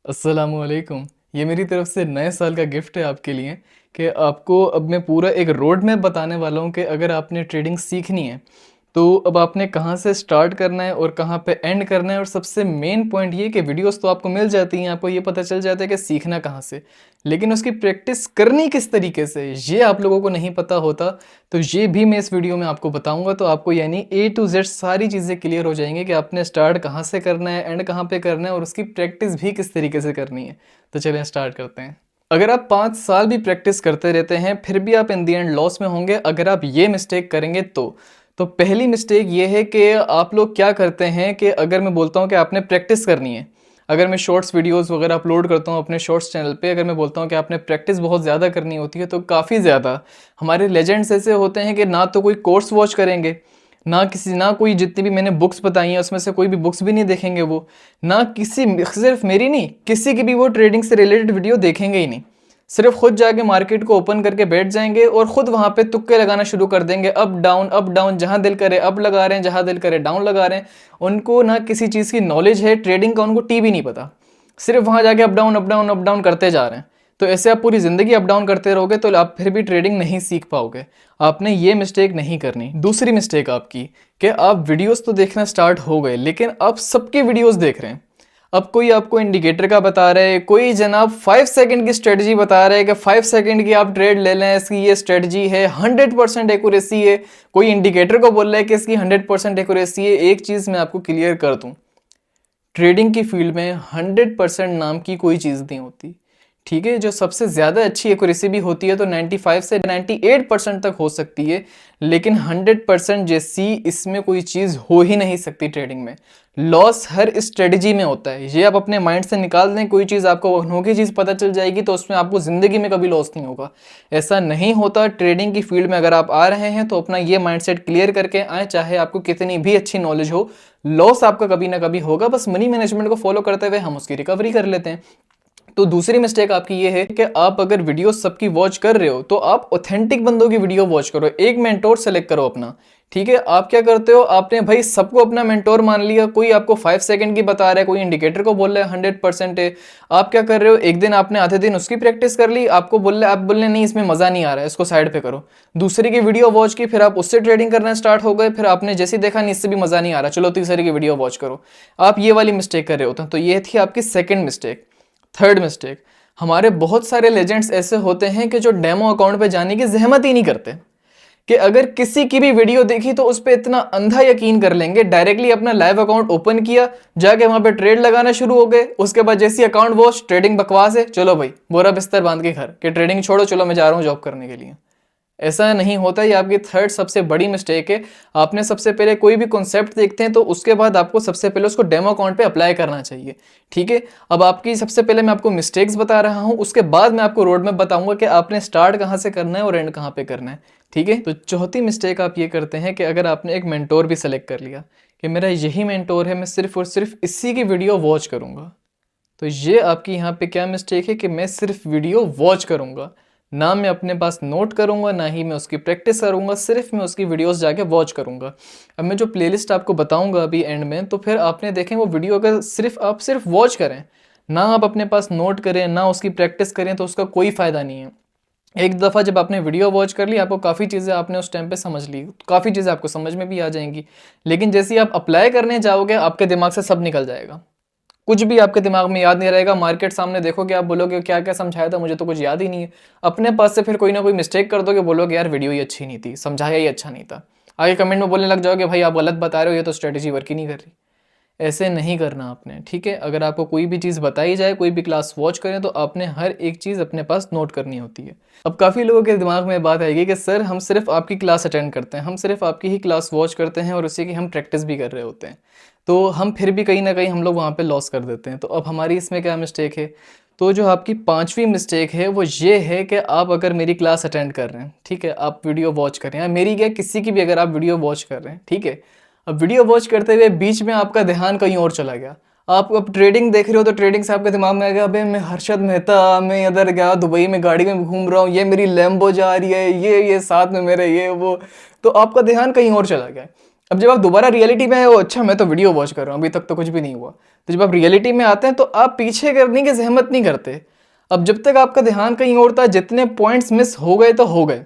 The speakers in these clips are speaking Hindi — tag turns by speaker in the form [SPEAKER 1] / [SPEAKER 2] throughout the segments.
[SPEAKER 1] अस्सलामुअलैकुम। ये मेरी तरफ से नए साल का गिफ्ट है आपके लिए कि आपको अब मैं पूरा एक रोड मैप बताने वाला हूँ कि अगर आपने ट्रेडिंग सीखनी है तो अब आपने कहाँ से स्टार्ट करना है और कहाँ पे एंड करना है। और सबसे मेन पॉइंट ये कि वीडियोस तो आपको मिल जाती हैं, आपको ये पता चल जाता है कि सीखना कहाँ से, लेकिन उसकी प्रैक्टिस करनी किस तरीके से ये आप लोगों को नहीं पता होता। तो ये भी मैं इस वीडियो में आपको बताऊंगा, तो आपको यानी A to Z सारी चीज़ें क्लियर हो जाएंगी कि आपने स्टार्ट कहाँ से करना है, एंड कहाँ पे करना है और उसकी प्रैक्टिस भी किस तरीके से करनी है। तो चलिए स्टार्ट करते हैं। अगर आप 5 साल भी प्रैक्टिस करते रहते हैं फिर भी आप इन दी एंड लॉस में होंगे अगर आप ये मिस्टेक करेंगे तो पहली मिस्टेक ये है कि आप लोग क्या करते हैं कि अगर मैं बोलता हूँ कि आपने प्रैक्टिस करनी है, अगर मैं शॉर्ट्स वीडियोस वगैरह अपलोड करता हूँ अपने शॉर्ट्स चैनल पे, अगर मैं बोलता हूँ कि आपने प्रैक्टिस बहुत ज़्यादा करनी होती है तो काफ़ी ज़्यादा हमारे लेजेंड्स ऐसे होते हैं कि ना तो कोई कोर्स वॉच करेंगे, ना कोई जितनी भी मैंने बुक्स बताई हैं उसमें से कोई भी बुक्स भी नहीं देखेंगे वो, ना किसी सिर्फ मेरी नहीं किसी की भी वो ट्रेडिंग से रिलेटेड वीडियो देखेंगे ही नहीं। सिर्फ खुद जाके मार्केट को ओपन करके बैठ जाएंगे और खुद वहां पे तुक्के लगाना शुरू कर देंगे, अप डाउन, जहां दिल करे अप लगा रहे हैं, जहां दिल करे डाउन लगा रहे हैं। उनको ना किसी चीज़ की नॉलेज है ट्रेडिंग का, उनको टी भी नहीं पता, सिर्फ वहां जाके अप डाउन करते जा रहे हैं। तो ऐसे आप पूरी ज़िंदगी अप डाउन करते रहोगे तो आप फिर भी ट्रेडिंग नहीं सीख पाओगे। आपने ये मिस्टेक नहीं करनी। दूसरी मिस्टेक आपकी कि आप वीडियोस तो देखना स्टार्ट हो गए लेकिन आप सबकी वीडियोस देख रहे हैं। अब कोई आपको इंडिकेटर का बता रहा है, कोई जनाब 5 सेकंड की स्ट्रेटजी बता रहा है कि 5 सेकंड की आप ट्रेड ले लें, इसकी ये स्ट्रेटजी है, 100% एक्यूरेसी है। कोई इंडिकेटर को बोल रहा है कि इसकी 100% एक्यूरेसी है। एक चीज़ मैं आपको क्लियर कर दूं, ट्रेडिंग की फील्ड में 100% नाम की कोई चीज़ नहीं होती। ठीक है, जो सबसे ज़्यादा अच्छी एक्यूरेसी भी होती है तो 95 से 98% तक हो सकती है, लेकिन 100% जैसी इसमें कोई चीज़ हो ही नहीं सकती ट्रेडिंग में। लॉस हर स्ट्रेटजी में होता है, ये आप अपने माइंड से निकाल दें। कोई चीज़ आपको अनोखी चीज़ पता चल जाएगी तो उसमें आपको ज़िंदगी में कभी लॉस नहीं होगा, ऐसा नहीं होता। ट्रेडिंग की फील्ड में अगर आप आ रहे हैं तो अपना ये माइंडसेट क्लियर करके आए, चाहे आपको कितनी भी अच्छी नॉलेज हो, लॉस आपका कभी ना कभी होगा। बस मनी मैनेजमेंट को फॉलो करते हुए हम उसकी रिकवरी कर लेते हैं। तो दूसरी मिस्टेक आपकी ये है कि आप अगर वीडियो सबकी वॉच कर रहे हो तो आप ऑथेंटिक बंदों की वीडियो वॉच करो, एक मेंटोर सेलेक्ट करो अपना। ठीक है, आप क्या करते हो, आपने भाई सबको अपना मेंटोर मान लिया, कोई आपको 5 सेकंड की बता रहा है, कोई इंडिकेटर को बोल रहा है 100% है। आप क्या कर रहे हो, एक दिन आपने आधे दिन उसकी प्रैक्टिस कर ली, आपको बोल रहे, आप बोल रहे नहीं इसमें मजा नहीं आ रहा है, इसको साइड पे करो। दूसरे की वीडियो वॉच की, फिर आप उससे ट्रेडिंग करना स्टार्ट हो गए, फिर आपने जैसे देखा नहीं इससे भी मजा नहीं आ रहा, चलो तीसरे की वीडियो वॉच करो। आप ये वाली मिस्टेक कर रहे होते हैं। तो ये थी आपकी सेकेंड मिस्टेक। थर्ड मिस्टेक, हमारे बहुत सारे लेजेंड्स ऐसे होते हैं कि जो डेमो अकाउंट पे जाने की जहमत ही नहीं करते, कि अगर किसी की भी वीडियो देखी तो उस पर इतना अंधा यकीन कर लेंगे, डायरेक्टली अपना लाइव अकाउंट ओपन किया, जाके वहां पे ट्रेड लगाना शुरू हो गए। उसके बाद जैसी अकाउंट वॉच, ट्रेडिंग बकवास है, चलो भाई बोरा बिस्तर बांध के घर कि ट्रेडिंग छोड़ो, चलो मैं जा रहा हूँ जॉब करने के लिए। ऐसा नहीं होता। ये आपकी थर्ड सबसे बड़ी मिस्टेक है। आपने सबसे पहले कोई भी कॉन्सेप्ट देखते हैं तो उसके बाद आपको सबसे पहले उसको डेमो अकाउंट पे अप्लाई करना चाहिए। ठीक है, अब आपकी सबसे पहले मैं आपको मिस्टेक्स बता रहा हूं, उसके बाद मैं आपको रोड मैप बताऊंगा कि आपने स्टार्ट कहां से करना है और एंड कहां पे करना है। ठीक है, तो चौथी मिस्टेक आप ये करते हैं कि अगर आपने एक मेंटोर भी सेलेक्ट कर लिया कि मेरा यही मेंटोर है, मैं सिर्फ और सिर्फ इसी की वीडियो वॉच करूंगा, तो ये आपकी यहाँ पे क्या मिस्टेक है कि मैं सिर्फ वीडियो वॉच करूंगा, ना मैं अपने पास नोट करूंगा, ना ही मैं उसकी प्रैक्टिस करूंगा, सिर्फ मैं उसकी वीडियोस जाके वॉच करूंगा। अब मैं जो प्लेलिस्ट आपको बताऊंगा अभी एंड में, तो फिर आपने देखें वो वीडियो अगर आप सिर्फ वॉच करें, ना आप अपने पास नोट करें, ना उसकी प्रैक्टिस करें, तो उसका कोई फ़ायदा नहीं है। एक दफ़ा जब आपने वीडियो वॉच कर ली, आपको काफ़ी चीज़ें आपने उस टाइम पे समझ ली, काफ़ी चीज़ें आपको समझ में भी आ जाएंगी, लेकिन जैसे ही आप अप्लाई करने जाओगे आपके दिमाग से सब निकल जाएगा, कुछ भी आपके दिमाग में याद नहीं रहेगा। मार्केट सामने देखोगे, आप बोलोगे क्या क्या समझाया था, मुझे तो कुछ याद ही नहीं है। अपने पास से फिर कोई ना कोई मिस्टेक कर दोगे, बोलोगे यार वीडियो ही अच्छी नहीं थी, समझाया ही अच्छा नहीं था। आगे कमेंट में बोलने लग जाओगे भाई आप गलत बता रहे हो, ये तो स्ट्रेटेजी वर्क ही नहीं कर रही। ऐसे नहीं करना आपने। ठीक है, अगर आपको कोई भी चीज़ बताई जाए, कोई भी क्लास वॉच करें, तो आपने हर एक चीज़ अपने पास नोट करनी होती है। अब काफ़ी लोगों के दिमाग में बात आएगी कि सर हम सिर्फ आपकी क्लास अटेंड करते हैं, हम सिर्फ आपकी ही क्लास वॉच करते हैं और उसी की हम प्रैक्टिस भी कर रहे होते हैं, तो हम फिर भी कहीं ना कहीं हम लोग वहाँ पे लॉस कर देते हैं। तो अब हमारी इसमें क्या मिस्टेक है, तो जो आपकी पांचवी मिस्टेक है वो ये है कि आप अगर मेरी क्लास अटेंड कर रहे हैं, ठीक है, आप वीडियो वॉच कर रहे हैं, मेरी क्या किसी की भी अगर आप वीडियो वॉच कर रहे हैं, ठीक है, अब वीडियो वॉच करते हुए बीच में आपका ध्यान कहीं और चला गया, आप अब ट्रेडिंग देख रहे हो तो ट्रेडिंग से आपके दिमाग में आ गया अबे मैं हर्षद मेहता, मैं इधर गया दुबई में गाड़ी में घूम रहा हूँ, ये मेरी लैम्बो जा रही है, ये साथ में मेरे ये वो, तो आपका ध्यान कहीं और चला गया। अब जब आप दोबारा रियलिटी में आए हो, अच्छा मैं तो वीडियो वॉच कर रहा हूँ, अभी तक तो कुछ भी नहीं हुआ, तो जब आप रियलिटी में आते हैं तो आप पीछे करने की जहमत नहीं करते। अब जब तक आपका ध्यान कहीं और था, जितने पॉइंट्स मिस हो गए तो हो गए,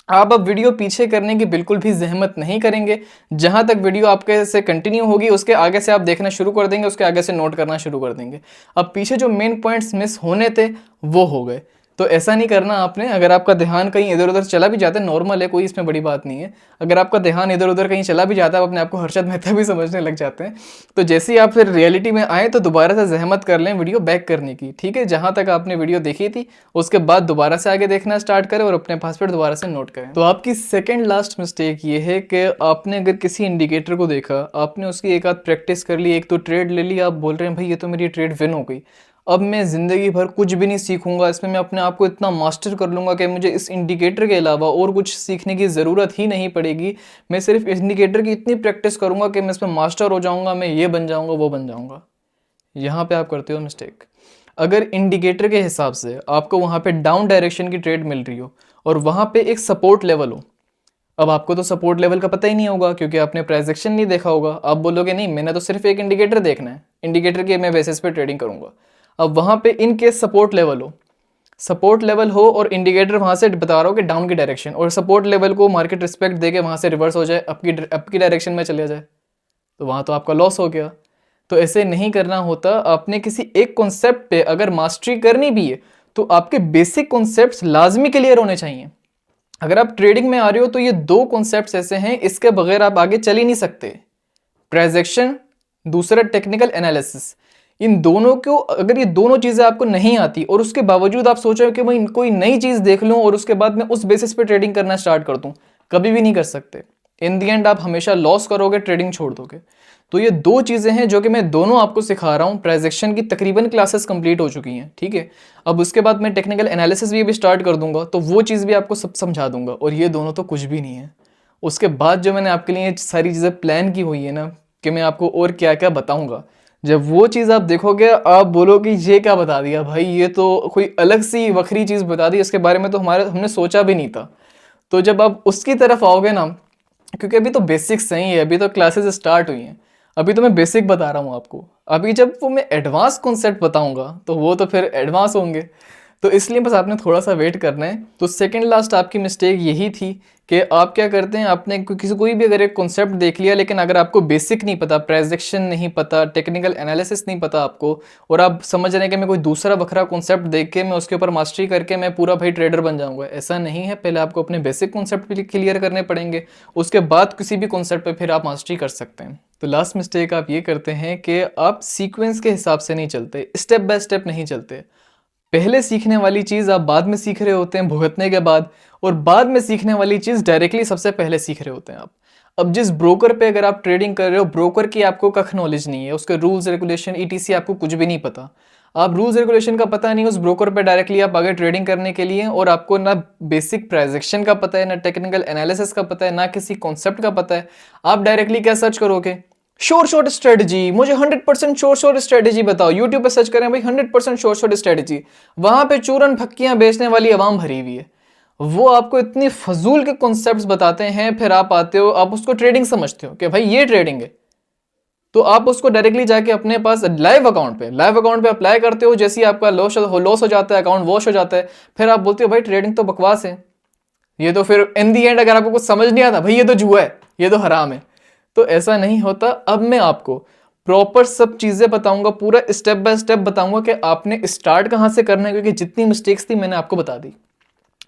[SPEAKER 1] आप अब वीडियो पीछे करने की बिल्कुल भी जहमत नहीं करेंगे। जहां तक वीडियो आपके से कंटिन्यू होगी उसके आगे से आप देखना शुरू कर देंगे, उसके आगे से नोट करना शुरू कर देंगे। अब पीछे जो मेन पॉइंट्स मिस होने थे वो हो गए। तो ऐसा नहीं करना आपने। अगर आपका ध्यान कहीं इधर उधर चला भी जाता है, नॉर्मल है, कोई इसमें बड़ी बात नहीं है। अगर आपका ध्यान इधर उधर कहीं चला भी जाता है, आप अपने आप को हर्षद मेहता भी समझने लग जाते हैं, तो जैसे ही आप फिर रियलिटी में आए तो दोबारा से जहमत कर लें वीडियो बैक करने की, ठीक है। जहां तक आपने वीडियो देखी थी उसके बाद दोबारा से आगे देखना स्टार्ट करें और अपने पास फिर दोबारा से नोट करें। तो आपकी सेकेंड लास्ट मिस्टेक ये है कि आपने अगर किसी इंडिकेटर को देखा, आपने उसकी एक आध प्रैक्टिस कर ली, एक तो ट्रेड ले ली, आप बोल रहे हैं भाई ये तो मेरी ट्रेड विन हो गई, अब मैं ज़िंदगी भर कुछ भी नहीं सीखूंगा, इसमें मैं अपने आप को इतना मास्टर कर लूँगा कि मुझे इस इंडिकेटर के अलावा और कुछ सीखने की ज़रूरत ही नहीं पड़ेगी। मैं सिर्फ इंडिकेटर की इतनी प्रैक्टिस करूँगा कि मैं इसमें मास्टर हो जाऊँगा, मैं ये बन जाऊँगा, वो बन जाऊँगा। यहाँ पे आप करते हो मिस्टेक। अगर इंडिकेटर के हिसाब से आपको वहाँ पे डाउन डायरेक्शन की ट्रेड मिल रही हो और वहाँ पे एक सपोर्ट लेवल हो, अब आपको तो सपोर्ट लेवल का पता ही नहीं होगा क्योंकि आपने प्राइस एक्शन नहीं देखा होगा। आप बोलोगे नहीं मैंने तो सिर्फ एक इंडिकेटर देखना है, इंडिकेटर के मैं बेसिस पे ट्रेडिंग करूंगा। अब वहाँ पे इन केस सपोर्ट लेवल हो, सपोर्ट लेवल हो और इंडिकेटर वहाँ से बता रहा हो कि डाउन की डायरेक्शन, और सपोर्ट लेवल को मार्केट रिस्पेक्ट दे के वहाँ से रिवर्स हो जाए, आपकी डायरेक्शन में चले जाए, तो वहाँ तो आपका लॉस हो गया। तो ऐसे नहीं करना होता। आपने किसी एक कॉन्सेप्ट पे अगर मास्टरी करनी भी है तो आपके बेसिक कॉन्सेप्ट्स लाजमी क्लियर होने चाहिए। अगर आप ट्रेडिंग में आ रहे हो तो ये दो कॉन्सेप्ट्स ऐसे हैं, इसके बगैर आप आगे चल ही नहीं सकते। ट्रांजैक्शन, दूसरा टेक्निकल एनालिसिस। इन दोनों को, अगर ये दोनों चीजें आपको नहीं आती और उसके बावजूद आप सोचो कि मैं कोई नई चीज देख लूं और उसके बाद मैं उस बेसिस पे ट्रेडिंग करना स्टार्ट कर दूं, कभी भी नहीं कर सकते। इन दी एंड आप हमेशा लॉस करोगे, ट्रेडिंग छोड़ दोगे। तो ये दो चीजें हैं जो कि मैं दोनों आपको सिखा रहा हूँ। ट्रांजैक्शन की तकरीबन क्लासेस कंप्लीट हो चुकी हैं, ठीक है। अब उसके बाद मैं टेक्निकल एनालिसिस भी स्टार्ट कर दूंगा, तो वो चीज़ भी आपको सब समझा दूंगा, और ये दोनों तो कुछ भी नहीं है। उसके बाद जो मैंने आपके लिए सारी चीज़ें प्लान की हुई है ना कि मैं आपको और क्या क्या बताऊंगा, जब वो चीज़ आप देखोगे आप बोलोगे ये क्या बता दिया भाई, ये तो कोई अलग सी वखरी चीज़ बता दी, इसके बारे में तो हमने सोचा भी नहीं था। तो जब आप उसकी तरफ आओगे ना, क्योंकि अभी तो बेसिक्स हैं ही है, अभी तो क्लासेस स्टार्ट हुई हैं, अभी तो मैं बेसिक बता रहा हूँ आपको। अभी जब वो मैं एडवांस कॉन्सेप्ट बताऊंगा तो वो तो फिर एडवांस होंगे। तो इसलिए बस आपने थोड़ा सा वेट करना है। तो सेकंड लास्ट आपकी मिस्टेक यही थी कि आप क्या करते हैं, आपने कोई भी अगर एक कॉन्सेप्ट देख लिया, लेकिन अगर आपको बेसिक नहीं पता, प्राइजेक्शन नहीं पता, टेक्निकल एनालिसिस नहीं पता आपको, और आप समझ रहे हैं कि मैं कोई दूसरा बखरा कॉन्सेप्ट देख के मैं उसके ऊपर मास्टरी करके मैं पूरा भाई ट्रेडर बन जाऊंगा, ऐसा नहीं है। पहले आपको अपने बेसिक कॉन्सेप्ट भी क्लियर करने पड़ेंगे, उसके बाद किसी भी कॉन्सेप्ट पर फिर आप मास्टरी कर सकते हैं। तो लास्ट मिस्टेक आप ये करते हैं कि आप सीक्वेंस के हिसाब से नहीं चलते, स्टेप बाय स्टेप नहीं चलते। पहले सीखने वाली चीज़ आप बाद में सीख रहे होते हैं भुगतने के बाद, और बाद में सीखने वाली चीज़ डायरेक्टली सबसे पहले सीख रहे होते हैं आप। अब जिस ब्रोकर पे अगर आप ट्रेडिंग कर रहे हो, ब्रोकर की आपको कख नॉलेज नहीं है, उसके रूल्स रेगुलेशन ईटीसी आपको कुछ भी नहीं पता। आप रूल्स रेगुलेशन का पता नहीं, उस ब्रोकर पे डायरेक्टली आप आगे ट्रेडिंग करने के लिए, और आपको ना बेसिक प्राइजेक्शन का पता है, ना टेक्निकल एनालिसिस का पता है, ना किसी कॉन्सेप्ट का पता है। आप डायरेक्टली क्या सर्च करोगे, शॉर्ट स्ट्रेटजी, मुझे 100% शॉर्ट स्ट्रेटजी बताओ। यूट्यूब पे सर्च करें भाई 100% शॉर्ट स्ट्रेटजी, वहां पे चूरन फक्कियां बेचने वाली आवाम भरी हुई है। वो आपको इतनी फजूल के कॉन्सेप्ट्स बताते हैं, फिर आप आते हो, आप उसको ट्रेडिंग समझते हो कि भाई ये ट्रेडिंग है, तो आप उसको डायरेक्टली जाके अपने पास लाइव अकाउंट पे अप्लाई करते हो। जैसे ही आपका लॉस हो जाता है, अकाउंट वॉश हो जाता है, फिर आप बोलते हो भाई ट्रेडिंग तो बकवास है, ये तो फिर इन दी एंड अगर आपको कुछ समझ नहीं आता भाई ये तो जुआ है, ये तो हराम है। तो ऐसा नहीं होता। अब मैं आपको प्रॉपर सब चीजें बताऊंगा, पूरा स्टेप बाय स्टेप बताऊंगा कि आपने स्टार्ट कहां से करना है, क्योंकि जितनी मिस्टेक्स थी मैंने आपको बता दी।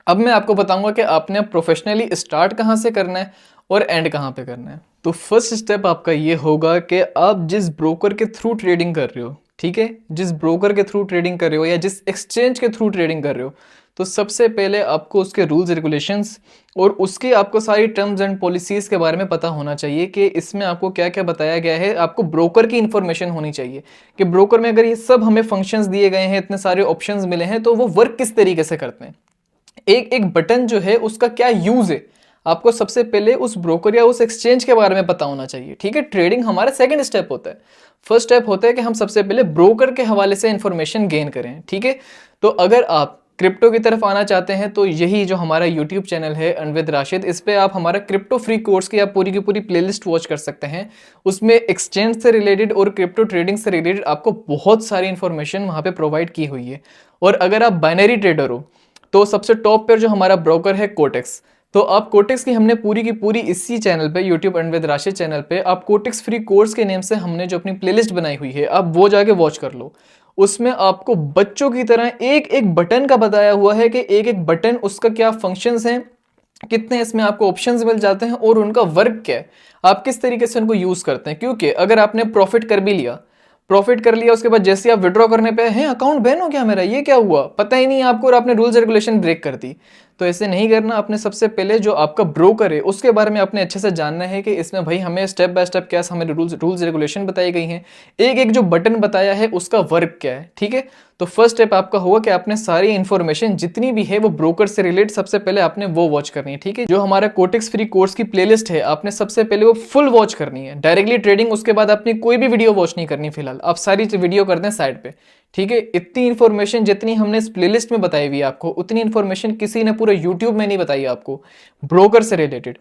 [SPEAKER 1] अब मैं आपको बताऊंगा कि आपने प्रोफेशनली स्टार्ट कहां से करना है और एंड कहां पे करना है। तो फर्स्ट स्टेप आपका ये होगा कि आप जिस ब्रोकर के थ्रू ट्रेडिंग कर रहे हो, ठीक है, जिस ब्रोकर के थ्रू ट्रेडिंग कर रहे हो या जिस एक्सचेंज के थ्रू ट्रेडिंग कर रहे हो, तो सबसे पहले आपको उसके रूल्स रेगुलेशंस और उसके आपको सारी टर्म्स एंड पॉलिसीज़ के बारे में पता होना चाहिए कि इसमें आपको क्या क्या बताया गया है। आपको ब्रोकर की इन्फॉर्मेशन होनी चाहिए कि ब्रोकर में अगर ये सब हमें फंक्शंस दिए गए हैं, इतने सारे ऑप्शंस मिले हैं, तो वो वर्क किस तरीके से करते हैं, एक एक बटन जो है उसका क्या यूज़ है। आपको सबसे पहले उस ब्रोकर या उस एक्सचेंज के बारे में पता होना चाहिए, ठीक है। ट्रेडिंग हमारा सेकंड स्टेप होता है। फर्स्ट स्टेप होता है कि हम सबसे पहले ब्रोकर के हवाले से इंफॉर्मेशन गेन करें, ठीक है। तो अगर आप क्रिप्टो की तरफ आना चाहते हैं तो यही जो हमारा यूट्यूब चैनल है अर्न विद राशिद, इस पे आप हमारा क्रिप्टो फ्री कोर्स की आप पूरी की पूरी प्लेलिस्ट वॉच कर सकते हैं। उसमें एक्सचेंज से रिलेटेड और क्रिप्टो ट्रेडिंग से रिलेटेड आपको बहुत सारी इंफॉर्मेशन वहाँ पे प्रोवाइड की हुई है। और अगर आप बाइनरी ट्रेडर हो तो सबसे टॉप पर जो हमारा ब्रोकर है कोटेक्स, तो आप कोटेक्स की हमने पूरी की पूरी इसी चैनल पे YouTube earn with Rashid channel पे आप कोटेक्स फ्री कोर्स के नेम से हमने जो अपनी प्लेलिस्ट बनाई हुई है आप वो जाके वॉच कर लो। उसमें आपको बच्चों की तरह एक एक बटन का बताया हुआ है कि एक एक बटन उसका क्या फंक्शंस हैं, कितने इसमें आपको ऑप्शंस मिल जाते हैं और उनका वर्क क्या है, आप किस तरीके से उनको यूज करते हैं। क्योंकि अगर आपने प्रॉफिट कर भी लिया, प्रॉफिट कर लिया, उसके बाद जैसे आप विड्रॉ करने पे हैं अकाउंट बैन हो गया मेरा, ये क्या हुआ, पता ही नहीं आपको और आपने रूल्स रेगुलेशन ब्रेक कर दी, तो ऐसे नहीं करना। आपने सबसे पहले जो आपका ब्रोकर है उसके बारे में आपने अच्छे से जानना है कि इसमें भाई हमें स्टेप बाय स्टेप क्या हमें रूल्स रेगुलेशन बताई गई हैं, एक एक जो बटन बताया है उसका वर्क क्या है। ठीक है, तो फर्स्ट स्टेप आपका होगा कि आपने सारी इंफॉर्मेशन जितनी भी है वो ब्रोकर से रिलेटेड सबसे पहले आपने वो वॉच करनी है। ठीक है, जो हमारा कोटेक्स फ्री कोर्स की प्लेलिस्ट है आपने सबसे पहले वो फुल वॉच करनी है, डायरेक्टली ट्रेडिंग उसके बाद आपने कोई भी वीडियो वॉच नहीं करनी, फिलहाल आप सारी वीडियो कर दें साइड पे। ठीक है, इतनी इन्फॉर्मेशन जितनी हमने इस प्लेलिस्ट में बताई हुई है आपको, उतनी इन्फॉर्मेशन किसी ने पूरे यूट्यूब में नहीं बताई आपको ब्रोकर से रिलेटेड।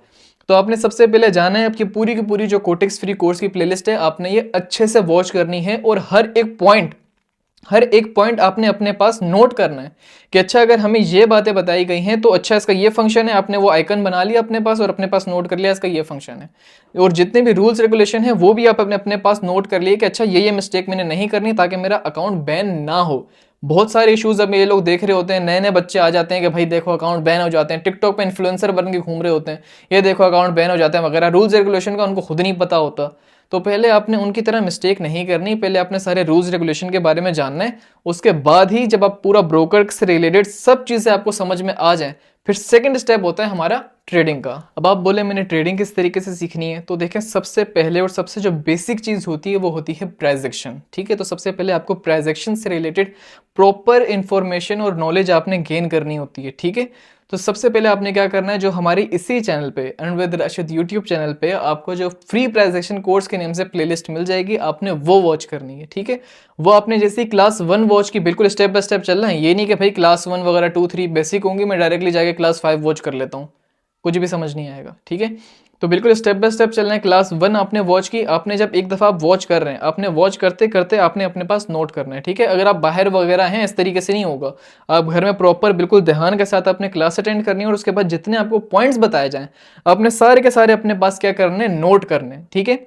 [SPEAKER 1] तो आपने सबसे पहले जाना है आपकी पूरी की पूरी जो कोटेक्स फ्री कोर्स की प्लेलिस्ट है आपने ये अच्छे से वॉच करनी है और हर एक पॉइंट आपने अपने पास नोट करना है कि अच्छा अगर हमें ये बातें बताई गई हैं तो अच्छा इसका ये फंक्शन है, आपने वो आइकन बना लिया अपने पास और अपने पास नोट कर लिया इसका ये फंक्शन है। और जितने भी रूल्स रेगुलेशन है वो भी आप अपने पास नोट कर लिए कि अच्छा ये मिस्टेक मैंने नहीं करनी ताकि मेरा अकाउंट बैन ना हो। बहुत सारे इश्यूज अब ये लोग देख रहे होते हैं, नए नए बच्चे आ जाते हैं कि भाई देखो अकाउंट बैन हो जाते हैं, टिकटॉक पे इन्फ्लुएंसर बन के घूम रहे होते हैं, ये देखो अकाउंट बैन हो जाते हैं वगैरह, रूल्स रेगुलेशन का उनको खुद नहीं पता होता। तो पहले आपने उनकी तरह मिस्टेक नहीं करनी, पहले आपने सारे रूल्स रेगुलेशन के बारे में जानना है, उसके बाद ही जब आप पूरा ब्रोकर से रिलेटेड सब चीज़ें आपको समझ में आ जाएं फिर सेकंड स्टेप होता है हमारा ट्रेडिंग का। अब आप बोले मैंने ट्रेडिंग किस तरीके से सीखनी है, तो देखें सबसे पहले और सबसे जो बेसिक चीज़ होती है वो होती है प्राइस एक्शन। ठीक है, तो सबसे पहले आपको प्राइस एक्शन से रिलेटेड प्रॉपर इंफॉर्मेशन और नॉलेज आपने गेन करनी होती है। ठीक है, तो सबसे पहले आपने क्या करना है, जो हमारी इसी चैनल पे earn with Rashid YouTube channel पे आपको जो फ्री प्राइस एक्शन कोर्स के नेम से प्लेलिस्ट मिल जाएगी, आपने वो वॉच करनी है। ठीक है, वो आपने जैसे क्लास 1 वॉच की बिल्कुल स्टेप बाय स्टेप चलना है, ये नहीं कि भाई क्लास 1 वगैरह 2 3 बेसिक होंगी मैं डायरेक्टली जाके क्लास 5 वॉच कर लेता हूँ, कुछ भी समझ नहीं आएगा। ठीक है, तो बिल्कुल स्टेप बाय स्टेप चलना है। क्लास 1 आपने वॉच की, आपने जब एक दफ़ा आप वॉच कर रहे हैं आपने वॉच करते करते आपने अपने पास नोट करना है। ठीक है, अगर आप बाहर वगैरह हैं इस तरीके से नहीं होगा, आप घर में प्रॉपर बिल्कुल ध्यान के साथ अपने क्लास अटेंड करनी है और उसके बाद जितने आपको पॉइंट्स बताए जाएं आपने सारे के सारे अपने पास क्या करने, नोट करने। ठीक है,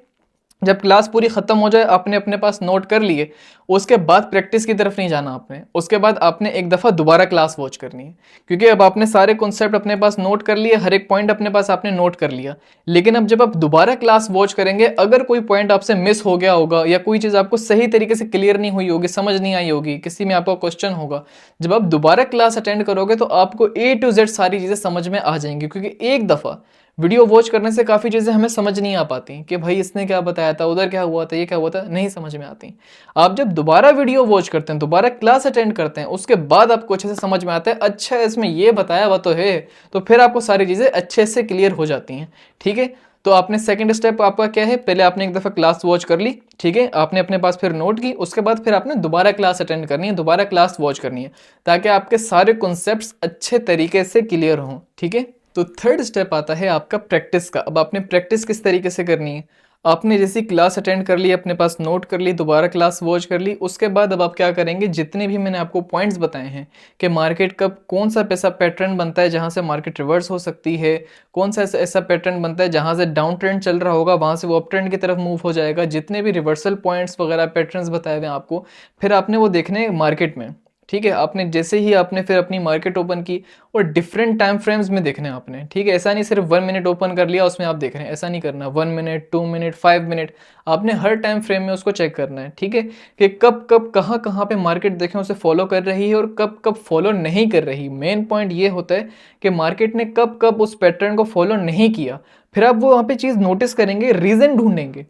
[SPEAKER 1] जब क्लास पूरी खत्म हो जाए आपने अपने पास नोट कर लिए, उसके बाद प्रैक्टिस की तरफ नहीं जाना आपने, उसके बाद आपने एक दफ़ा दोबारा क्लास वॉच करनी है, क्योंकि अब आपने सारे कॉन्सेप्ट अपने पास नोट कर लिए, हर एक पॉइंट अपने पास आपने नोट कर लिया। लेकिन अब जब आप दोबारा क्लास वॉच करेंगे अगर कोई पॉइंट आपसे मिस हो गया होगा या कोई चीज़ आपको सही तरीके से क्लियर नहीं हुई होगी, समझ नहीं आई होगी, किसी में आपको क्वेश्चन होगा, जब आप दोबारा क्लास अटेंड करोगे तो आपको A to Z सारी चीज़ें समझ में आ जाएंगी। क्योंकि एक दफ़ा वीडियो वॉच करने से काफ़ी चीज़ें हमें समझ नहीं आ पाती कि भाई इसने क्या बताया था, उधर क्या हुआ था, ये क्या हुआ था, नहीं समझ में आती। आप जब दोबारा वीडियो वॉच करते हैं, दोबारा क्लास अटेंड करते हैं, उसके बाद आपको अच्छे से समझ में आता है अच्छा इसमें ये बताया हुआ तो है, तो फिर आपको सारी चीज़ें अच्छे से क्लियर हो जाती हैं। ठीक है, तो आपने सेकंड स्टेप आपका क्या है, पहले आपने एक दफ़ा क्लास वॉच कर ली, ठीक है, आपने अपने पास फिर नोट की, उसके बाद फिर आपने दोबारा क्लास अटेंड करनी है, दोबारा क्लास वॉच करनी है, ताकि आपके सारे कॉन्सेप्ट्स अच्छे तरीके से क्लियर हों। ठीक है, तो थर्ड स्टेप आता है आपका प्रैक्टिस का। अब आपने प्रैक्टिस किस तरीके से करनी है, आपने जैसी क्लास अटेंड कर ली, अपने पास नोट कर ली, दोबारा क्लास वॉच कर ली, उसके बाद अब आप क्या करेंगे, जितने भी मैंने आपको पॉइंट्स बताए हैं कि मार्केट कब कौन सा पैसा पैटर्न बनता है जहां से मार्केट रिवर्स हो सकती है, कौन सा ऐसा पैटर्न बनता है जहां से डाउन ट्रेंड चल रहा होगा वहां से वो अप ट्रेंड की तरफ मूव हो जाएगा, जितने भी रिवर्सल पॉइंट्स वगैरह पैटर्न्स बताए हुए हैं आपको, फिर आपने वो देखने मार्केट में। ठीक है, आपने जैसे ही आपने फिर अपनी मार्केट ओपन की और डिफरेंट टाइम फ्रेम्स में देखना है आपने। ठीक है, ऐसा नहीं सिर्फ 1 मिनट ओपन कर लिया उसमें आप देख रहे हैं, ऐसा नहीं करना। 1 मिनट, 2 मिनट, 5 मिनट, आपने हर टाइम फ्रेम में उसको चेक करना है। ठीक है, कि कब कब कहाँ कहाँ पे मार्केट देखें उसे फॉलो कर रही है और कब कब फॉलो नहीं कर रही। मेन पॉइंट ये होता है कि मार्केट ने कब कब उस पैटर्न को फॉलो नहीं किया, फिर आप वो वहाँ पे चीज़ नोटिस करेंगे, रीज़न ढूंढेंगे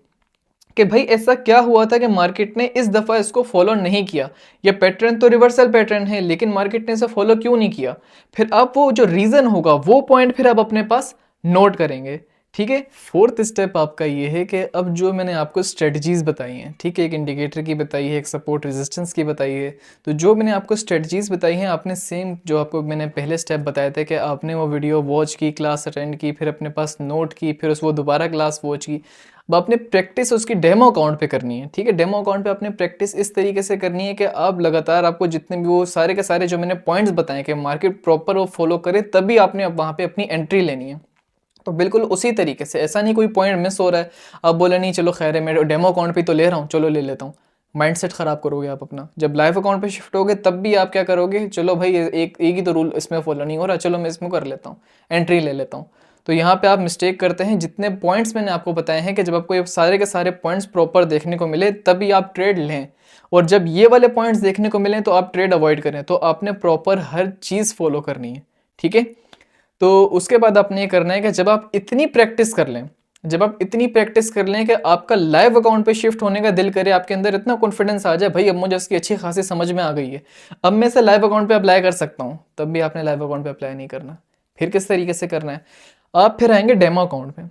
[SPEAKER 1] कि भाई ऐसा क्या हुआ था कि मार्केट ने इस दफ़ा इसको फॉलो नहीं किया, ये पैटर्न तो रिवर्सल पैटर्न है लेकिन मार्केट ने इसे फॉलो क्यों नहीं किया। फिर आप वो जो रीज़न होगा वो पॉइंट फिर आप अपने पास नोट करेंगे ठीक है। फोर्थ स्टेप आपका ये है कि अब जो मैंने आपको स्ट्रेटजीज़ बताई हैं, ठीक है, एक इंडिकेटर की बताई है, एक सपोर्ट रेजिस्टेंस की बताई है, तो जो मैंने आपको स्ट्रेटजीज़ बताई हैं, आपने सेम जो आपको मैंने पहले स्टेप बताया था कि आपने वो वीडियो वॉच की, क्लास अटेंड की, फिर अपने पास नोट की, फिर उस वो दोबारा क्लास वॉच की। अब आपने प्रैक्टिस उसकी डेमो अकाउंट पे करनी है, ठीक है। डेमो अकाउंट पे आपने प्रैक्टिस इस तरीके से करनी है कि आप लगातार, आपको जितने भी वो सारे के सारे जो मैंने पॉइंट्स बताए कि मार्केट प्रॉपर वो फॉलो करे, तभी आपने अब वहाँ पे अपनी एंट्री लेनी है। तो बिल्कुल उसी तरीके से, ऐसा नहीं कोई पॉइंट मिस हो रहा है, आप बोले नहीं चलो खैर है मैं डेमो अकाउंट पे तो ले रहा हूँ, चलो ले लेता हूँ, माइंडसेट ख़राब करोगे आप अपना। जब लाइव अकाउंट पे शिफ्ट होगे तब भी आप क्या करोगे, चलो भाई एक ही तो रूल इसमें फॉलो नहीं हो रहा, चलो मैं इसमें कर लेता हूँ, एंट्री ले लेता हूँ। तो यहाँ पे आप मिस्टेक करते हैं। जितने पॉइंट्स मैंने आपको बताए हैं कि जब आपको ये सारे के सारे पॉइंट्स प्रॉपर देखने को मिले तभी आप ट्रेड लें, और जब ये वाले पॉइंट्स देखने को मिलें तो आप ट्रेड अवॉइड करें। तो आपने प्रॉपर हर चीज़ फॉलो करनी है, ठीक है। तो उसके बाद आपने ये करना है कि जब आप इतनी प्रैक्टिस कर लें, जब आप इतनी प्रैक्टिस कर लें कि आपका लाइव अकाउंट पे शिफ्ट होने का दिल करे, आपके अंदर इतना कॉन्फिडेंस आ जाए, भाई अब मुझे इसकी अच्छी खासी समझ में आ गई है, अब मैं इसे लाइव अकाउंट पे अप्लाई कर सकता हूँ, तब भी आपने लाइव अकाउंट पे अप्लाई नहीं करना। फिर किस तरीके से करना है, आप फिर आएंगे डेमो अकाउंट पे।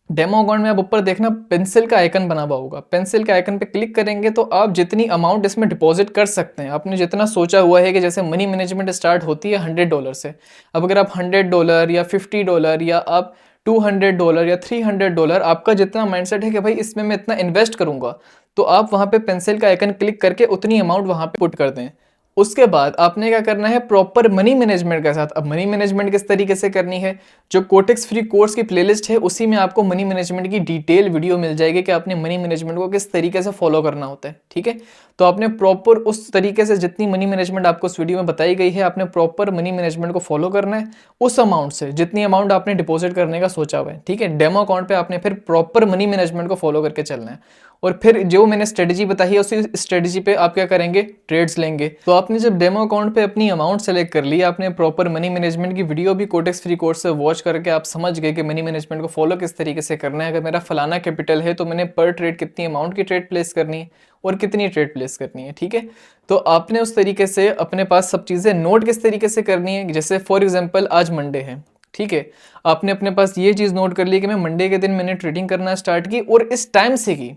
[SPEAKER 1] डेमो अकाउंट में आप ऊपर देखना पेंसिल का आइकन बना हुआ होगा, पेंसिल के आइकन पे क्लिक करेंगे तो आप जितनी अमाउंट इसमें डिपॉजिट कर सकते हैं, आपने जितना सोचा हुआ है कि जैसे मनी मैनेजमेंट स्टार्ट होती है $100 से, अब अगर आप $100 या $50 या आप $200 या $300, आपका जितना माइंडसेट है कि भाई इसमें मैं इतना इन्वेस्ट करूंगा, तो आप वहाँ पे पेंसिल का आइकन क्लिक करके उतनी अमाउंट वहाँ पे पुट कर दें। उसके बाद आपने क्या करना है, प्रॉपर मनी मैनेजमेंट के साथ। अब मनी मैनेजमेंट किस तरीके से करनी है, जो कोटेक्स फ्री कोर्स की प्लेलिस्ट है उसी में आपको मनी मैनेजमेंट की डिटेल वीडियो मिल जाएगी कि आपने मनी मैनेजमेंट को किस तरीके से फॉलो करना होता है, ठीक है। तो आपने प्रॉपर उस तरीके से, जितनी मनी मैनेजमेंट आपको उस वीडियो में बताई गई है, आपने प्रॉपर मनी मैनेजमेंट को फॉलो करना है उस अमाउंट से, जितनी अमाउंट आपने डिपॉजिट करने का सोचा हुआ है, ठीक है। डेमो अकाउंट पे आपने फिर प्रॉपर मनी मैनेजमेंट को फॉलो करके चलना है, और फिर जो मैंने स्ट्रेटजी बताई है उसी स्ट्रेटजी पे आप क्या करेंगे, ट्रेड्स लेंगे। तो आपने जब डेमो अकाउंट पे अपनी अमाउंट सेलेक्ट कर ली, आपने प्रॉपर मनी मैनेजमेंट की वीडियो भी कोटेक्स फ्री कोर्स से वॉच करके आप समझ गए कि मनी मैनेजमेंट को फॉलो किस तरीके से करना है। अगर मेरा फलाना कैपिटल है तो मैंने पर ट्रेड कितनी अमाउंट की ट्रेड प्लेस करनी है और कितनी ट्रेड प्लेस करनी है, ठीक है। तो आपने उस तरीके से अपने पास सब चीज़ें नोट किस तरीके से करनी है। जैसे फॉर एग्जाम्पल आज मंडे है, ठीक है, आपने अपने पास ये चीज़ नोट कर ली कि मैं मंडे के दिन मैंने ट्रेडिंग करना स्टार्ट की और इस टाइम से की,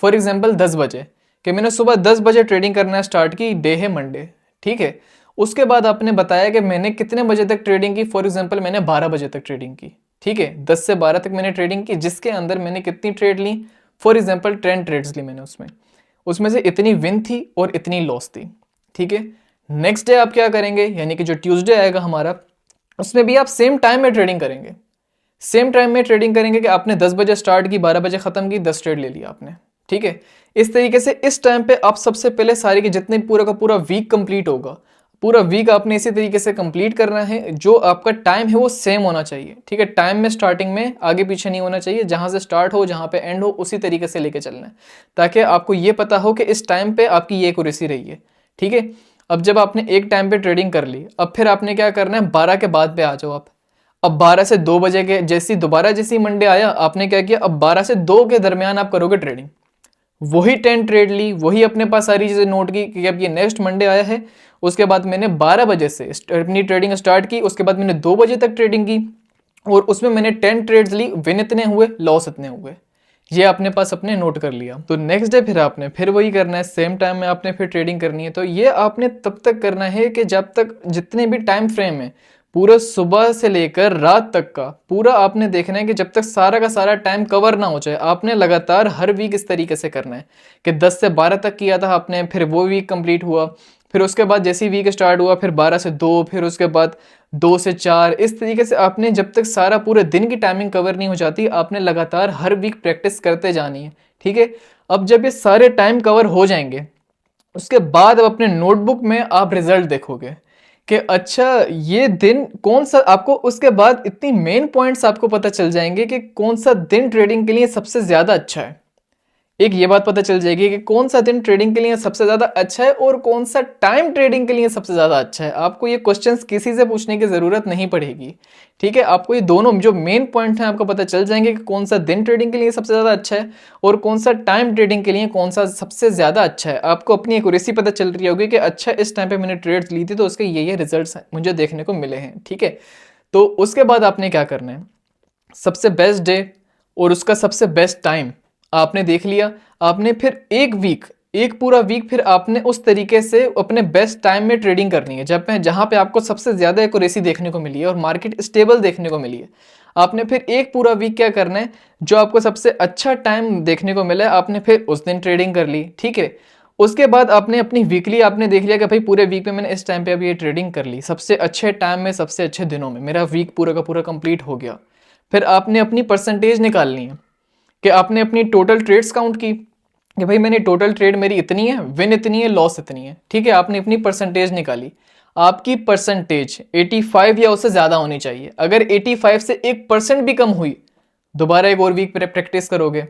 [SPEAKER 1] फॉर एग्जाम्पल 10 बजे, कि मैंने सुबह 10 बजे ट्रेडिंग करना स्टार्ट की, डे है मंडे, ठीक है। उसके बाद आपने बताया कि मैंने कितने बजे तक ट्रेडिंग की, फॉर एग्जाम्पल मैंने 12 बजे तक ट्रेडिंग की, ठीक है, 10 से 12 तक मैंने ट्रेडिंग की, जिसके अंदर मैंने कितनी ट्रेड ली, फॉर एग्जाम्पल 10 ट्रेड्स ली मैंने, उसमें से इतनी विन थी और इतनी लॉस थी, ठीक है। नेक्स्ट डे आप क्या करेंगे, यानी कि जो ट्यूसडे आएगा हमारा, उसमें भी आप सेम टाइम में ट्रेडिंग करेंगे। सेम टाइम में ट्रेडिंग करेंगे कि आपने 10 बजे स्टार्ट की, 12 बजे खत्म की, 10 ट्रेड ले लिया आपने, ठीक है। इस तरीके से इस टाइम पे आप सबसे पहले सारे के जितने पूरा का पूरा वीक कंप्लीट होगा, पूरा वीक आपने इसी तरीके से कंप्लीट करना है। जो आपका टाइम है वो सेम होना चाहिए, ठीक है। टाइम में स्टार्टिंग में आगे पीछे नहीं होना चाहिए, जहां से स्टार्ट हो जहां पे एंड हो उसी तरीके से लेके चलना है, ताकि आपको ये पता हो कि इस टाइम पे आपकी ये एक्यूरेसी रही है, ठीक है। अब जब आपने एक टाइम पे ट्रेडिंग कर ली, अब फिर आपने क्या करना है, 12 के बाद पे आ जाओ आप। अब 12 से 2 बजे के जैसी मंडे आया, आपने क्या किया, अब 12 से 2 के दरमियान आप करोगे ट्रेडिंग। वही 10 ट्रेड ली, वही अपने पास सारी चीज़ें नोट की कि अब ये नेक्स्ट मंडे आया है। उसके बाद मैंने 12 बजे से अपनी ट्रेडिंग स्टार्ट की, उसके बाद मैंने 2 बजे तक ट्रेडिंग की और उसमें मैंने 10 ट्रेड्स ली, विन इतने हुए, लॉस इतने हुए, ये अपने पास अपने नोट कर लिया। तो नेक्स्ट डे फिर आपने फिर वही करना है, सेम टाइम में आपने फिर ट्रेडिंग करनी है। तो ये आपने तब तक करना है कि जब तक जितने भी टाइम फ्रेम है, पूरा सुबह से लेकर रात तक का पूरा आपने देखना है कि जब तक सारा का सारा टाइम कवर ना हो जाए। आपने लगातार हर वीक इस तरीके से करना है कि 10 से 12 तक किया था आपने, फिर वो वीक कंप्लीट हुआ, फिर उसके बाद जैसी वीक स्टार्ट हुआ फिर 12 से 2, फिर उसके बाद 2 से 4, इस तरीके से आपने जब तक सारा पूरे दिन की टाइमिंग कवर नहीं हो जाती, आपने लगातार हर वीक प्रैक्टिस करते जानी है, ठीक है। अब जब ये सारे टाइम कवर हो जाएंगे, उसके बाद अब अपने नोटबुक में आप रिजल्ट देखोगे कि अच्छा ये दिन कौन सा, आपको उसके बाद इतनी मेन पॉइंट्स आपको पता चल जाएंगे कि कौन सा दिन ट्रेडिंग के लिए सबसे ज़्यादा अच्छा है। एक ये बात पता चल जाएगी कि कौन सा दिन ट्रेडिंग के लिए सबसे ज़्यादा अच्छा है और कौन सा टाइम ट्रेडिंग के लिए सबसे ज़्यादा अच्छा है। आपको ये क्वेश्चंस किसी से पूछने की ज़रूरत नहीं पड़ेगी, ठीक है। आपको ये दोनों जो मेन पॉइंट हैं आपको पता चल जाएंगे कि कौन सा दिन ट्रेडिंग के लिए सबसे ज़्यादा अच्छा है और कौन सा टाइम ट्रेडिंग के लिए कौन सा सबसे ज़्यादा अच्छा है। आपको अपनी एक्यूरेसी पता चल रही होगी कि अच्छा इस टाइम पर मैंने ट्रेड्स ली थी तो उसके ये रिजल्ट मुझे देखने को मिले हैं, ठीक है। तो उसके बाद आपने क्या करना है, सबसे बेस्ट डे और उसका सबसे बेस्ट टाइम आपने देख लिया। आपने फिर एक पूरा वीक फिर आपने उस तरीके से अपने बेस्ट टाइम में ट्रेडिंग करनी है, जहाँ पे आपको सबसे ज़्यादा एक्यूरेसी देखने को मिली है और मार्केट स्टेबल देखने को मिली है। आपने फिर एक पूरा वीक क्या करना है, जो आपको सबसे अच्छा टाइम देखने को मिला है आपने फिर उस दिन ट्रेडिंग कर ली, ठीक है। उसके बाद आपने अपनी वीकली आपने देख लिया कि भाई पूरे वीक में मैंने इस टाइम पे अभी ये ट्रेडिंग कर ली, सबसे अच्छे टाइम में सबसे अच्छे दिनों में मेरा वीक पूरा का पूरा कंप्लीट हो गया। फिर आपने अपनी परसेंटेज निकालनी है कि आपने अपनी टोटल ट्रेड्स काउंट की कि भाई मैंने टोटल ट्रेड मेरी इतनी है, विन इतनी है, लॉस इतनी है, ठीक है। आपने अपनी परसेंटेज निकाली। आपकी परसेंटेज 85 या उससे ज़्यादा होनी चाहिए। अगर 85 से 1% भी कम हुई, दोबारा एक और वीक पे प्रैक्टिस करोगे।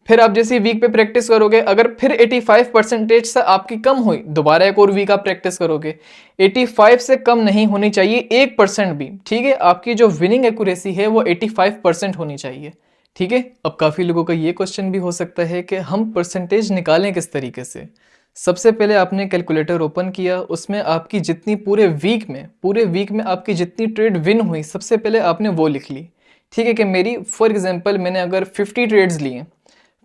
[SPEAKER 1] फिर आप जैसे वीक पे प्रैक्टिस करोगे, अगर फिर 85 परसेंटेज से आपकी कम हुई, दोबारा एक और वीक आप प्रैक्टिस करोगे। 85 से कम नहीं होनी चाहिए 1% भी, ठीक है। आपकी जो विनिंग एक्यूरेसी है वो 85% होनी चाहिए, ठीक है। अब काफ़ी लोगों का ये क्वेश्चन भी हो सकता है कि हम परसेंटेज निकालें किस तरीके से। सबसे पहले आपने कैलकुलेटर ओपन किया, उसमें आपकी जितनी पूरे वीक में आपकी जितनी ट्रेड विन हुई सबसे पहले आपने वो लिख ली, ठीक है। कि मेरी फॉर एग्जांपल मैंने अगर 50 ट्रेड्स ली हैं,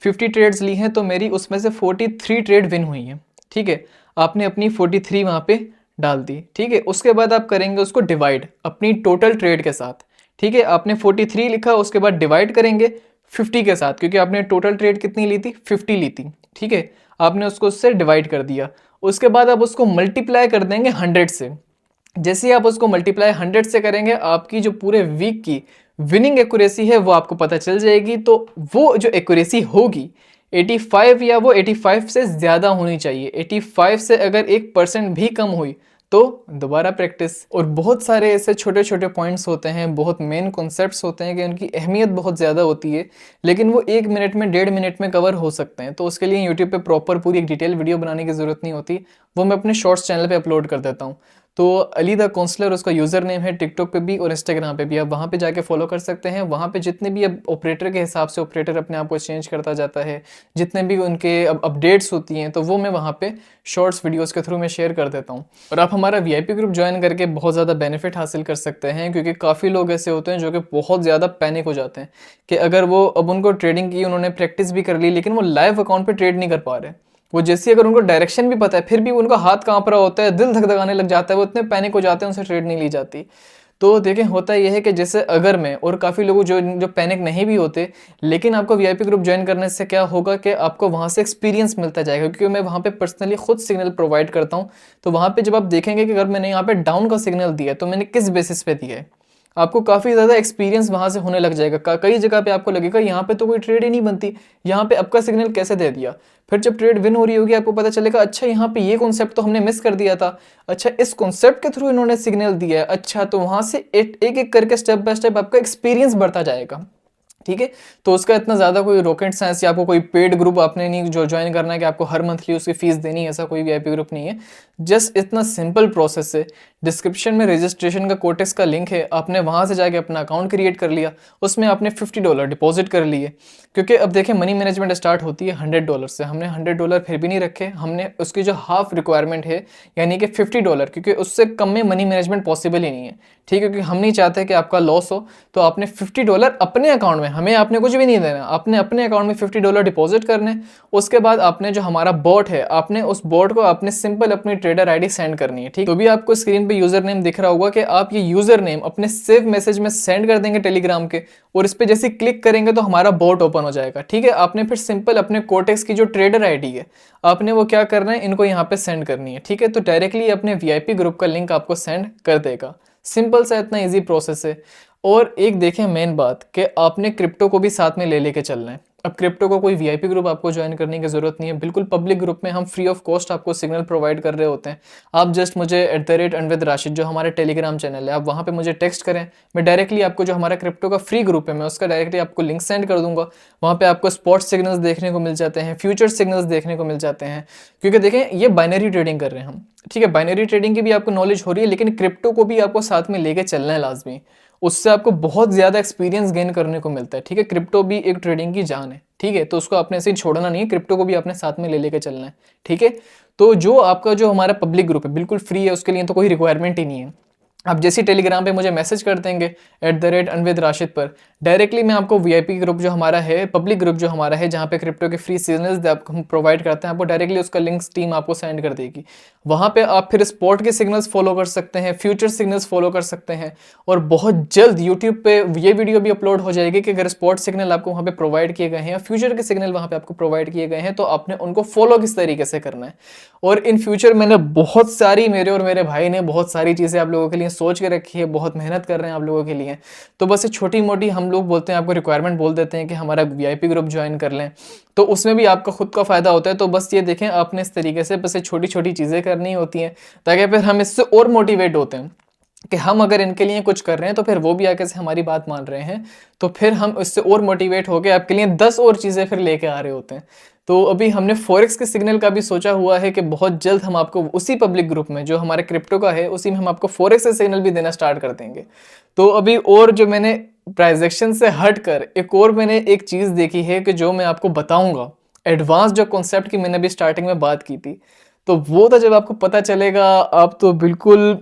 [SPEAKER 1] 50 ट्रेड्स ली हैं तो मेरी उसमें से 43 ट्रेड विन हुई हैं, ठीक है। आपने अपनी 43 वहाँ पे डाल दी, ठीक है। उसके बाद आप करेंगे उसको डिवाइड अपनी टोटल ट्रेड के साथ, ठीक है। आपने 43 लिखा, उसके बाद डिवाइड करेंगे 50 के साथ, क्योंकि आपने टोटल ट्रेड कितनी ली थी, 50 ली थी, ठीक है। आपने उसको उससे डिवाइड कर दिया। उसके बाद आप उसको मल्टीप्लाई कर देंगे 100 से। जैसे ही आप उसको मल्टीप्लाई 100 से करेंगे, आपकी जो पूरे वीक की विनिंग एक्यूरेसी है वो आपको पता चल जाएगी। तो वो जो एक्यूरेसी होगी 85 या वो 85 से ज़्यादा होनी चाहिए। 85 से अगर 1% भी कम हुई तो दोबारा प्रैक्टिस। और बहुत सारे ऐसे छोटे छोटे पॉइंट्स होते हैं, बहुत मेन कॉन्सेप्ट्स होते हैं कि उनकी अहमियत बहुत ज़्यादा होती है, लेकिन वो 1 मिनट में 1.5 मिनट में कवर हो सकते हैं। तो उसके लिए यूट्यूब पे प्रॉपर पूरी एक डिटेल वीडियो बनाने की ज़रूरत नहीं होती, वो मैं अपने शॉर्ट्स चैनल पे अपलोड कर देता हूँ। तो अली द काउंसलर उसका यूज़र नेम है, टिकटॉक पे भी और इंस्टाग्राम पे भी आप वहाँ पे जाके फॉलो कर सकते हैं। वहाँ पे जितने भी अब ऑपरेटर के हिसाब से ऑपरेटर अपने आप को चेंज करता जाता है, जितने भी उनके अब अपडेट्स होती हैं तो वो मैं वहाँ पे शॉर्ट्स वीडियोस के थ्रू मैं शेयर कर देता हूँ। और आप हमारा वीआईपी ग्रुप ज्वाइन करके बहुत ज़्यादा बेनिफिट हासिल कर सकते हैं, क्योंकि काफ़ी लोग ऐसे होते हैं जो कि बहुत ज़्यादा पैनिक हो जाते हैं कि अगर वो अब उनको ट्रेडिंग की, उन्होंने प्रैक्टिस भी कर ली, लेकिन वो लाइव अकाउंट पर ट्रेड नहीं कर पा रहे। वो जैसे अगर उनको डायरेक्शन भी पता है फिर भी उनका हाथ कांप रहा होता है, दिल धक-धकाने लग जाता है, वो इतने पैनिक हो जाते हैं, उनसे ट्रेड नहीं ली जाती। तो देखें, होता यह है कि जैसे अगर मैं और काफ़ी लोग जो जो पैनिक नहीं भी होते, लेकिन आपको वीआईपी ग्रुप ज्वाइन करने से क्या होगा कि आपको वहाँ से एक्सपीरियंस मिलता जाएगा, क्योंकि मैं वहाँ पे पर्सनली खुद सिग्नल प्रोवाइड करता हूँ। तो वहाँ पे जब आप देखेंगे कि अगर मैंने यहाँ पे डाउन का सिग्नल दिया तो मैंने किस बेसिस पे दिया है, आपको काफ़ी ज़्यादा एक्सपीरियंस वहाँ से होने लग जाएगा। कई जगह पे आपको लगेगा यहाँ पे तो कोई ट्रेड ही नहीं बनती, यहाँ पे आपका सिग्नल कैसे दे दिया। फिर जब ट्रेड विन हो रही होगी आपको पता चलेगा, अच्छा यहाँ पे ये कॉन्सेप्ट तो हमने मिस कर दिया था, अच्छा इस कॉन्सेप्ट के थ्रू इन्होंने सिग्नल दिया है। अच्छा, तो वहाँ से एक एक करके स्टेप बाय स्टेप आपका एक्सपीरियंस बढ़ता जाएगा, ठीक है। तो उसका इतना ज़्यादा कोई रॉकेट साइंस या आपको कोई पेड ग्रुप आपने नहीं जो ज्वाइन करना है कि आपको हर मंथली उसकी फीस देनी है, ऐसा कोई वीआईपी ग्रुप नहीं है। जस्ट इतना सिंपल प्रोसेस है। डिस्क्रिप्शन में रजिस्ट्रेशन का कोटेक्स का लिंक है, आपने वहाँ से जाके अपना अकाउंट क्रिएट कर लिया, उसमें आपने $50 डिपॉजिट कर लिए। क्योंकि अब देखें, मनी मैनेजमेंट स्टार्ट होती है $100 से, हमने $100 फिर भी नहीं रखे, हमने उसकी जो हाफ रिक्वायरमेंट है यानी कि $50, क्योंकि उससे कम में मनी मैनेजमेंट पॉसिबल ही नहीं है, ठीक है। क्योंकि हम नहीं चाहते कि आपका लॉस हो, तो आपने $50 अपने अकाउंट में, हमें आपने कुछ भी नहीं देना, आपने अपने अकाउंट में $50 डिपॉजिट करने। उसके बाद आपने जो हमारा बॉट है, आपने उस बॉट को आपने सिंपल अपनी ट्रेडर आईडी सेंड करनी है, ठीक। तो भी आपको स्क्रीन पे यूजर नेम दिख रहा होगा कि आप ये यूजर नेम अपने सेव मैसेज में सेंड कर देंगे टेलीग्राम के, और इस पे जैसे क्लिक करेंगे तो हमारा बॉट ओपन हो जाएगा, ठीक है। आपने फिर सिंपल अपने कोटेक्स की जो ट्रेडर आईडी है, आपने वो क्या करना है, इनको यहाँ पे सेंड करनी है, ठीक है। तो डायरेक्टली अपने वीआईपी ग्रुप का लिंक आपको सेंड कर देगा। सिंपल सा इतना इजी प्रोसेस है। और एक देखें मेन बात कि आपने क्रिप्टो को भी साथ में ले लेके चलना है। अब क्रिप्टो को कोई वीआईपी ग्रुप आपको ज्वाइन करने की ज़रूरत नहीं है, बिल्कुल पब्लिक ग्रुप में हम फ्री ऑफ कॉस्ट आपको सिग्नल प्रोवाइड कर रहे होते हैं। आप जस्ट मुझे @anvidRashid जो हमारे टेलीग्राम चैनल है, आप वहाँ पे मुझे टेक्स्ट करें, मैं डायरेक्टली आपको जो हमारा क्रिप्टो का फ्री ग्रुप है मैं उसका डायरेक्टली आपको लिंक सेंड कर दूंगा। वहाँ पे आपको स्पॉट सिग्नल्स देखने को मिल जाते हैं, फ्यूचर सिग्नल्स देखने को मिल जाते हैं, क्योंकि देखें ये बाइनरी ट्रेडिंग कर रहे हैं हम, ठीक है। बाइनरी ट्रेडिंग की भी आपको नॉलेज हो रही है, लेकिन क्रिप्टो को भी आपको साथ में लेके चलना है लाजमी। उससे आपको बहुत ज़्यादा एक्सपीरियंस गेन करने को मिलता है, ठीक है। क्रिप्टो भी एक ट्रेडिंग की जान है, ठीक है। तो उसको आपने ऐसे ही छोड़ना नहीं है, क्रिप्टो को भी आपने साथ में ले लेके चलना है, ठीक है। तो जो आपका जो हमारा पब्लिक ग्रुप है बिल्कुल फ्री है, उसके लिए तो कोई रिक्वायरमेंट ही नहीं है। आप जैसे टेलीग्राम पे मुझे मैसेज कर देंगे @अनविद राशिद पर, डायरेक्टली मैं आपको वीआईपी ग्रुप जो हमारा है, पब्लिक ग्रुप जो हमारा है, जहाँ पे क्रिप्टो के फ्री सिग्नल्स आपको हम प्रोवाइड करते हैं, आपको डायरेक्टली उसका लिंक्स टीम आपको सेंड कर देगी। वहाँ पे आप फिर स्पॉट के सिग्नल्स फॉलो कर सकते हैं, फ्यूचर सिग्नल्स फॉलो कर सकते हैं, और बहुत जल्द यूट्यूब पे ये वीडियो भी अपलोड हो जाएगी कि अगर स्पॉट सिग्नल आपको वहाँ पे प्रोवाइड किए गए हैं या फ्यूचर के सिग्नल वहाँ पे आपको प्रोवाइड किए गए हैं, तो आपने उनको फॉलो किस तरीके से करना है। और इन फ्यूचर मैंने बहुत सारी, मेरे और मेरे भाई ने बहुत सारी चीज़ें आप लोगों के लिए सोच के रखी है, बहुत मेहनत कर रहे हैं आप लोगों के लिए। तो बस ये छोटी मोटी हम लोग बोलते हैं, आपको रिक्वायरमेंट बोल देते हैं कि हमारा वीआईपी ग्रुप ज्वाइन कर लें, तो उसमें भी आपका खुद का फ़ायदा होता है। तो बस ये देखें, आपने इस तरीके से बस ये छोटी छोटी चीज़ें करनी होती हैं, ताकि फिर हम इससे और मोटिवेट होते हैं कि हम अगर इनके लिए कुछ कर रहे हैं तो फिर वो भी आके से हमारी बात मान रहे हैं, तो फिर हम इससे और मोटिवेट होकर आपके लिए 10 और चीज़ें फिर लेके आ रहे होते हैं। तो अभी हमने फॉरेक्स के सिग्नल का भी सोचा हुआ है कि बहुत जल्द हम आपको उसी पब्लिक ग्रुप में जो हमारे क्रिप्टो का है, उसी में हम आपको फॉरेक्स के सिग्नल भी देना स्टार्ट कर देंगे। तो अभी और जो मैंने प्राइजेक्शन से हट कर एक और मैंने एक चीज़ देखी है कि जो मैं आपको बताऊंगा, एडवांस जो कॉन्सेप्ट की मैंने अभी स्टार्टिंग में बात की थी, तो वो तो जब आपको पता चलेगा आप तो बिल्कुल,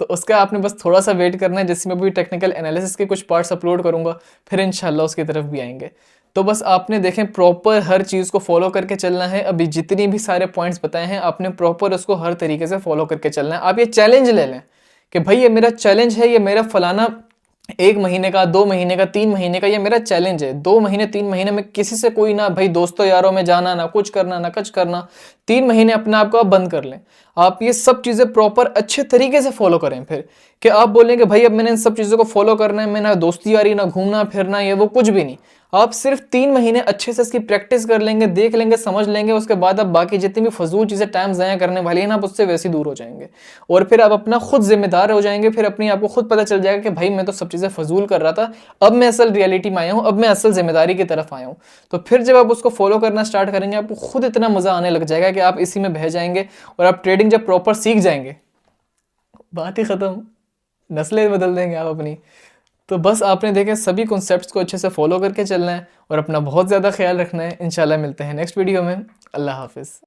[SPEAKER 1] तो उसका आपने बस थोड़ा सा वेट करना है, जिसमें भी टेक्निकल एनालिसिस के कुछ पार्ट्स अपलोड करूंगा, फिर इंशाल्लाह उसकी तरफ भी आएंगे। तो बस आपने देखें प्रॉपर हर चीज़ को फॉलो करके चलना है। अभी जितनी भी सारे पॉइंट्स बताए हैं आपने प्रॉपर उसको हर तरीके से फॉलो करके चलना है। आप ये चैलेंज ले लें कि भाई ये मेरा चैलेंज है, ये मेरा फलाना 1 महीने का, 2 महीने का, 3 महीने का ये मेरा चैलेंज है। 2 महीने 3 महीने में किसी से कोई ना भाई दोस्तों यारों में जाना, ना कुछ करना, ना कुछ करना। 3 महीने अपने आप को आप बंद कर लें। आप ये सब चीज़ें प्रॉपर अच्छे तरीके से फॉलो करें। फिर कि आप बोलेंगे भाई अब मैंने इन सब चीज़ों को फॉलो करना है, मैं ना दोस्ती यारी, ना घूमना फिरना, ये वो कुछ भी नहीं। आप सिर्फ 3 महीने अच्छे से इसकी प्रैक्टिस कर लेंगे, देख लेंगे, समझ लेंगे, उसके बाद आप बाकी जितनी भी फजूल चीज़ें टाइम ज़ाया करने वाली है ना, आप उससे वैसे दूर हो जाएंगे। और फिर आप अपना खुद जिम्मेदार हो जाएंगे। फिर अपनी आपको खुद पता चल जाएगा कि भाई मैं तो सब चीज़ें फजूल कर रहा था, अब मैं असल रियलिटी में आया हूँ, अब मैं असल जिम्मेदारी की तरफ आया हूँ। तो फिर जब आप उसको फॉलो करना स्टार्ट करेंगे, आपको खुद इतना मज़ा आने लग जाएगा कि आप इसी में बह जाएंगे। और आप ट्रेडिंग जब प्रॉपर सीख जाएंगे, बात ही ख़त्म, नस्लें बदल देंगे आप अपनी। तो बस आपने देखे सभी कॉन्सेप्ट्स को अच्छे से फॉलो करके चलना है और अपना बहुत ज़्यादा ख्याल रखना है। इंशाल्लाह मिलते हैं नेक्स्ट वीडियो में। अल्लाह हाफिज़।